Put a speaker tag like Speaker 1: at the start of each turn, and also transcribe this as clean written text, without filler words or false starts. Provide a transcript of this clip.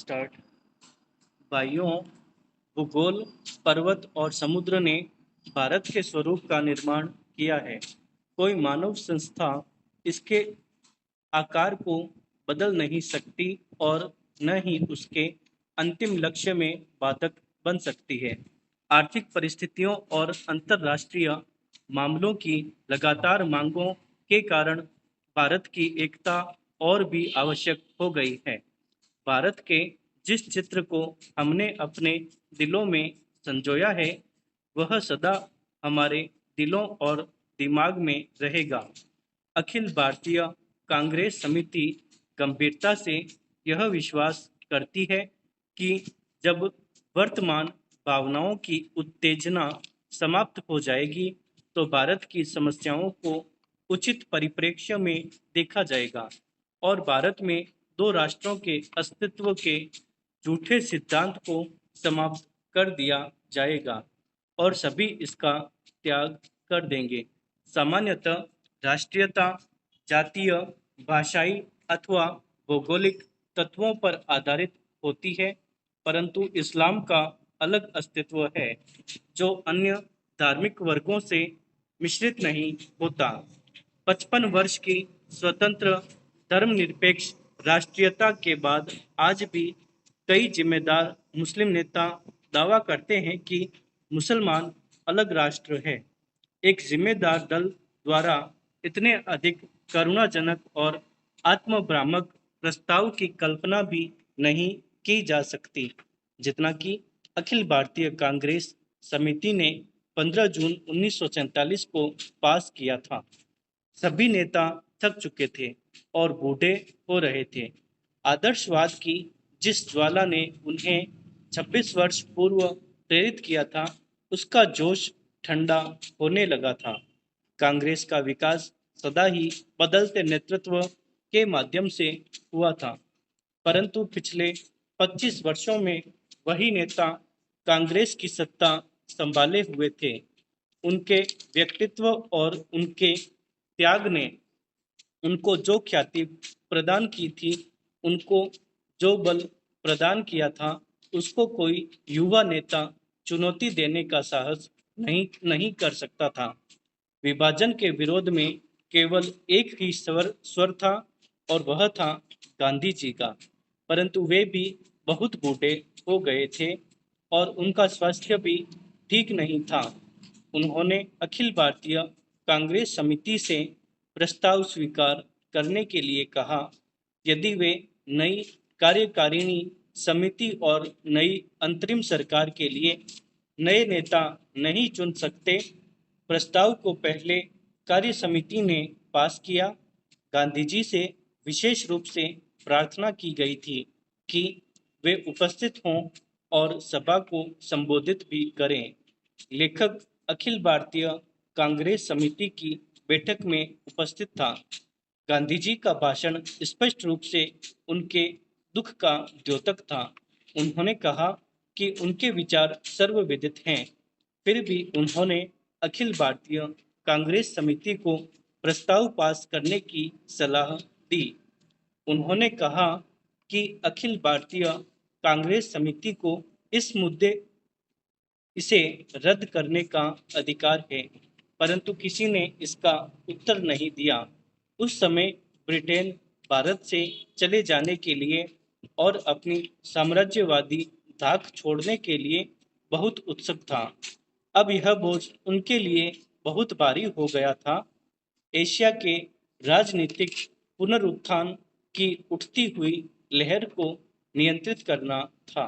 Speaker 1: Start. भाइयों, भूगोल, पर्वत और समुद्र ने भारत के स्वरूप का निर्माण किया है। कोई मानव संस्था इसके आकार को बदल नहीं सकती और न ही उसके अंतिम लक्ष्य में बाधक बन सकती है। आर्थिक परिस्थितियों और अंतर्राष्ट्रीय मामलों की लगातार मांगों के कारण भारत की एकता और भी आवश्यक हो गई है। भारत के जिस चित्र को हमने अपने दिलों में संजोया है, वह सदा हमारे दिलों और दिमाग में रहेगा। अखिल भारतीय कांग्रेस समिति गंभीरता से यह विश्वास करती है कि जब वर्तमान भावनाओं की उत्तेजना समाप्त हो जाएगी, तो भारत की समस्याओं को उचित परिप्रेक्ष्य में देखा जाएगा और भारत में दो राष्ट्रों के अस्तित्व के झूठे सिद्धांत को समाप्त कर दिया जाएगा और सभी इसका त्याग कर देंगे। सामान्यतः राष्ट्रीयता जातीय, भाषाई अथवा भौगोलिक तत्वों पर आधारित होती है, परंतु इस्लाम का अलग अस्तित्व है जो अन्य धार्मिक वर्गों से मिश्रित नहीं होता। 55 वर्ष की स्वतंत्र धर्मनिरपेक्ष राष्ट्रीयता के बाद आज भी कई जिम्मेदार मुस्लिम नेता दावा करते हैं कि मुसलमान अलग राष्ट्र है। एक जिम्मेदार दल द्वारा इतने अधिक करुणाजनक और आत्मभ्रामक प्रस्ताव की कल्पना भी नहीं की जा सकती, जितना कि अखिल भारतीय कांग्रेस समिति ने 15 जून 1947 को पास किया था। सभी नेता थक चुके थे और बूढ़े हो रहे थे। आदर्शवाद की जिस ज्वाला ने उन्हें 26 वर्ष पूर्व प्रेरित किया था, उसका जोश ठंडा होने लगा था। कांग्रेस का विकास सदा ही बदलते नेतृत्व के माध्यम से हुआ था, परंतु पिछले 25 वर्षों में वही नेता कांग्रेस की सत्ता संभाले हुए थे। उनके व्यक्तित्व और उनके त्याग ने उनको जो ख्याति प्रदान की थी, उनको जो बल प्रदान किया था, उसको कोई युवा नेता चुनौती देने का साहस नहीं कर सकता था। विभाजन के विरोध में केवल एक ही स्वर था और वह था गांधी जी का, परंतु वे भी बहुत बूढ़े हो गए थे और उनका स्वास्थ्य भी ठीक नहीं था। उन्होंने अखिल भारतीय कांग्रेस समिति से प्रस्ताव स्वीकार करने के लिए कहा। यदि वे नई कार्यकारिणी समिति और नई अंतरिम सरकार के लिए नए नेता नहीं चुन सकते, प्रस्ताव को पहले कार्य समिति ने पास किया। गांधी जी से विशेष रूप से प्रार्थना की गई थी कि वे उपस्थित हों और सभा को संबोधित भी करें। लेखक अखिल भारतीय कांग्रेस समिति की बैठक में उपस्थित था। गांधी जी का भाषण स्पष्ट रूप से उनके दुख का द्योतक था। उन्होंने कहा कि उनके विचार सर्वविदित हैं, फिर भी उन्होंने अखिल भारतीय कांग्रेस समिति को प्रस्ताव पास करने की सलाह दी। उन्होंने कहा कि अखिल भारतीय कांग्रेस समिति को इस मुद्दे इसे रद्द करने का अधिकार है, परंतु किसी ने इसका उत्तर नहीं दिया। उस समय ब्रिटेन भारत से चले जाने के लिए और अपनी साम्राज्यवादी धाक छोड़ने के लिए बहुत उत्सुक था। अब यह बोझ उनके लिए बहुत भारी हो गया था। एशिया के राजनीतिक पुनरुत्थान की उठती हुई लहर को नियंत्रित करना था।